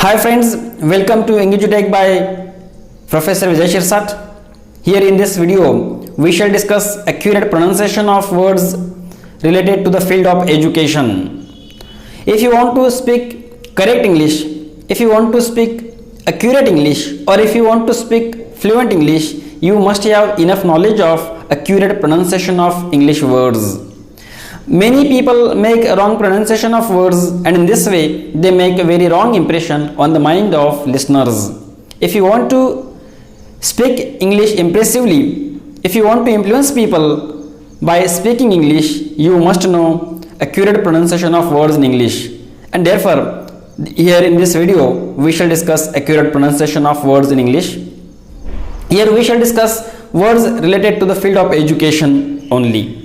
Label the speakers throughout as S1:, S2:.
S1: Hi friends, welcome to English Tech by Professor Vijay Shirsat. Here in this video, we shall discuss accurate pronunciation of words related to the field of education. If you want to speak correct English, if you want to speak accurate English, or if you want to speak fluent English, you must have enough knowledge of accurate pronunciation of English words. Many people make a wrong pronunciation of words, and in this way they make a very wrong impression on the mind of listeners. If you want to speak English impressively, if you want to influence people by speaking English, you must know accurate pronunciation of words in English. And therefore, here in this video, we shall discuss accurate pronunciation of words in English. Here we shall discuss words related to the field of education only.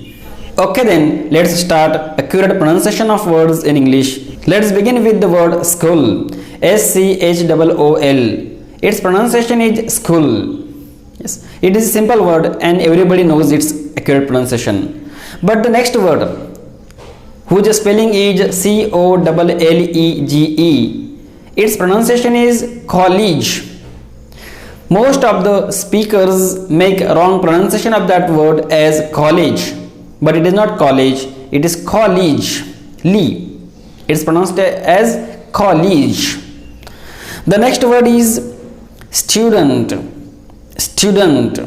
S1: Okay, then let's start accurate pronunciation of words in English. Let's begin with the word school. S-C-H-O-O-L. Its pronunciation is school. Yes, it is a simple word and everybody knows its accurate pronunciation. But the next word, whose spelling is C-O-L-L-E-G-E, its pronunciation is college. Most of the speakers make wrong pronunciation of that word as college. But it is not college, it is college. Lee. It's pronounced as college. The next word is student. Student.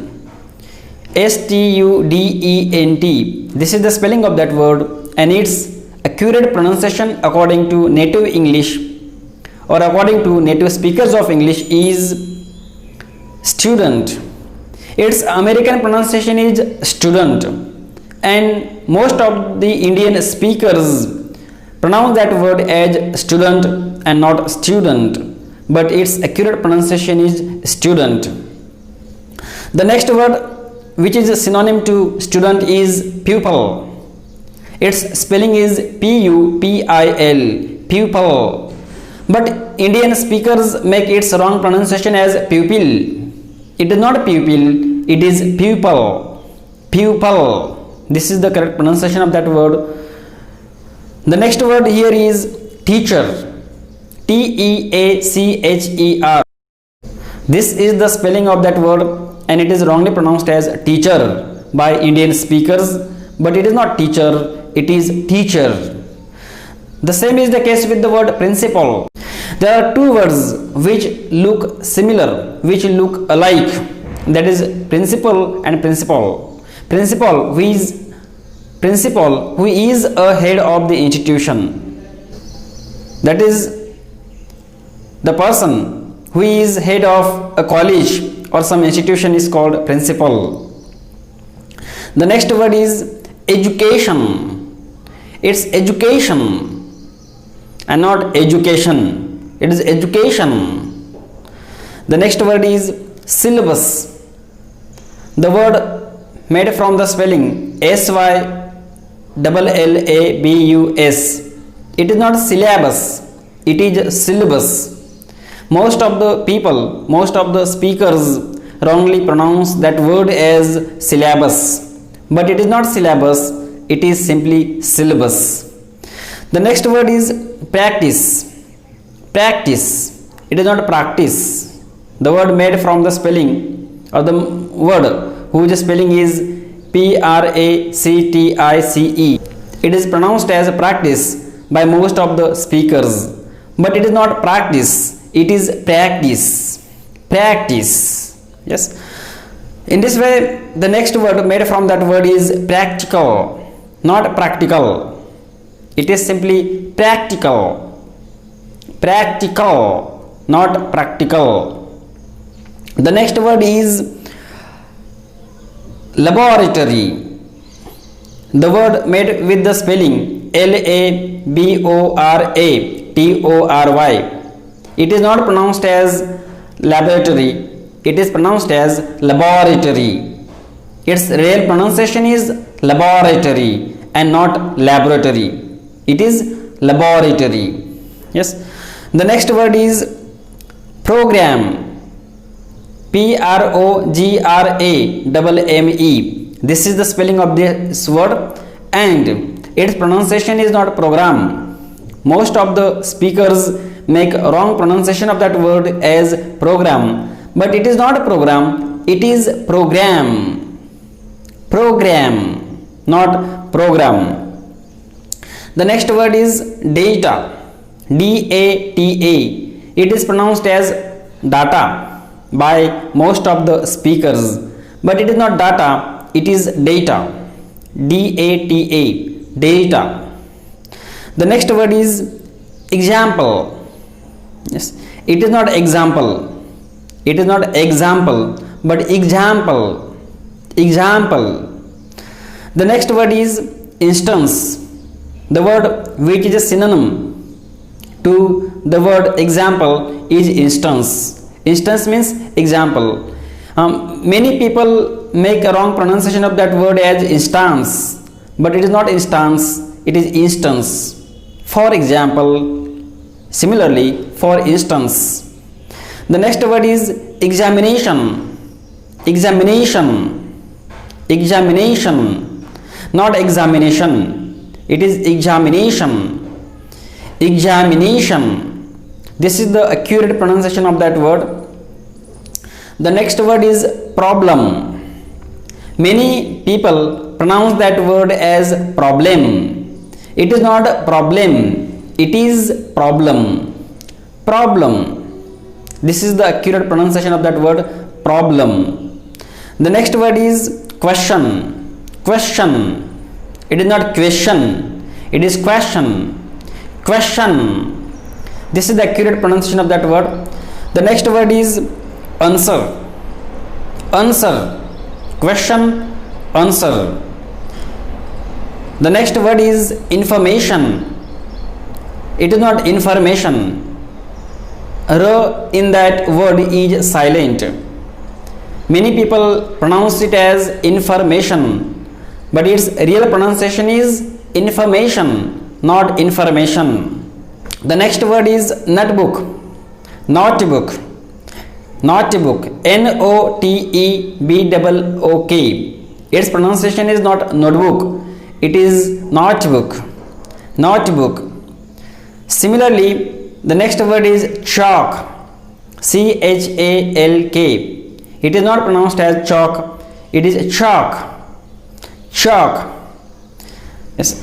S1: S-T-U-D-E-N-T. This is the spelling of that word, and its accurate pronunciation according to native English or according to native speakers of English is student. Its American pronunciation is student. And most of the Indian speakers pronounce that word as student and not student, but its accurate pronunciation is student. The next word, which is a synonym to student, is pupil. Its spelling is P-U-P-I-L, pupil. But Indian speakers make its wrong pronunciation as pupil. It is not pupil, it is pupil. Pupil. This is the correct pronunciation of that word. The next word here is teacher. T-E-A-C-H-E-R. This is the spelling of that word, and it is wrongly pronounced as teacher by Indian speakers, but it is not teacher, it is teacher. The same is the case with the word principal. There are two words which look similar, which look alike, that is principal and principal. Principal, who is a head of the institution, that is the person who is head of a college or some institution is called principal. The next word is education. It's education and not education, it is education. The next word is syllabus. The word made from the spelling S-Y-L-L-A-B-U-S. It is not syllabus, it is syllabus. Most of the people, most of the speakers wrongly pronounce that word as syllabus, but it is not syllabus, it is simply syllabus. The next word is practice. Practice. It is not practice. The word made from the spelling, or the word whose spelling is P-R-A-C-T-I-C-E. It is pronounced as practice by most of the speakers, but it is not practice, it is practice. Practice. Yes. In this way, the next word made from that word is practical, not practical. It is simply practical. Practical, not practical. The next word is laboratory. The word made with the spelling L-A-B-O-R-A-T-O-R-Y. It is not pronounced as laboratory, it is pronounced as laboratory. Its real pronunciation is laboratory and not laboratory. It is laboratory. Yes. The next word is program. P-R-O-G-R-A-M-M-E. This is the spelling of this word, and its pronunciation is not program. Most of the speakers make wrong pronunciation of that word as program, but it is not program, it is program. Program, not program. The next word is data. D-A-T-A. It is pronounced as data by most of the speakers, but it is not data, it is data. D-A-T-A. Data. The next word is example. Yes, it is not example. It is not example, but example. Example. The next word is instance. The word which is a synonym to the word example is instance. Instance means example. Many people make a wrong pronunciation of that word as instance, but it is not instance, it is instance. For example, similarly, for instance. The next word is examination. Examination. Examination, not examination, it is examination. Examination. This is the accurate pronunciation of that word. The next word is problem. Many people pronounce that word as problem. It is not problem, it is problem. Problem. This is the accurate pronunciation of that word, problem. The next word is question. Question. It is not question, it is question. Question. This is the accurate pronunciation of that word. The next word is answer. Answer. Question, answer. The next word is information. It is not information. R in that word is silent. Many people pronounce it as information, but its real pronunciation is information, not information. The next word is notebook. Notebook. Notebook. N-O-T-E-B-O-O-K. Its pronunciation is not notebook, it is notebook. Notebook. Similarly, the next word is chalk. C-H-A-L-K. It is not pronounced as chalk, it is chalk. Chalk. Yes.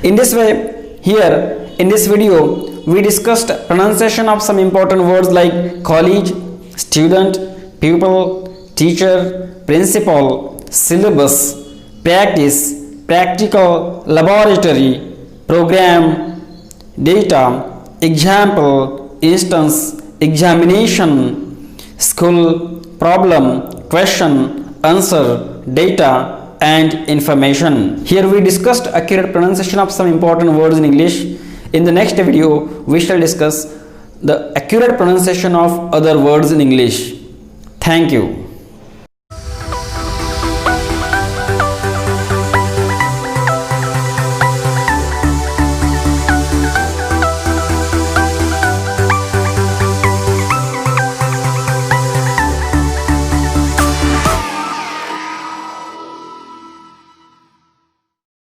S1: In this way, here in this video, we discussed pronunciation of some important words like college, student, pupil, teacher, principal, syllabus, practice, practical, laboratory, program, data, example, instance, examination, school, problem, question, answer, data, and information. Here we discussed accurate pronunciation of some important words in English. In the next video, we shall discuss the accurate pronunciation of other words in English. Thank you.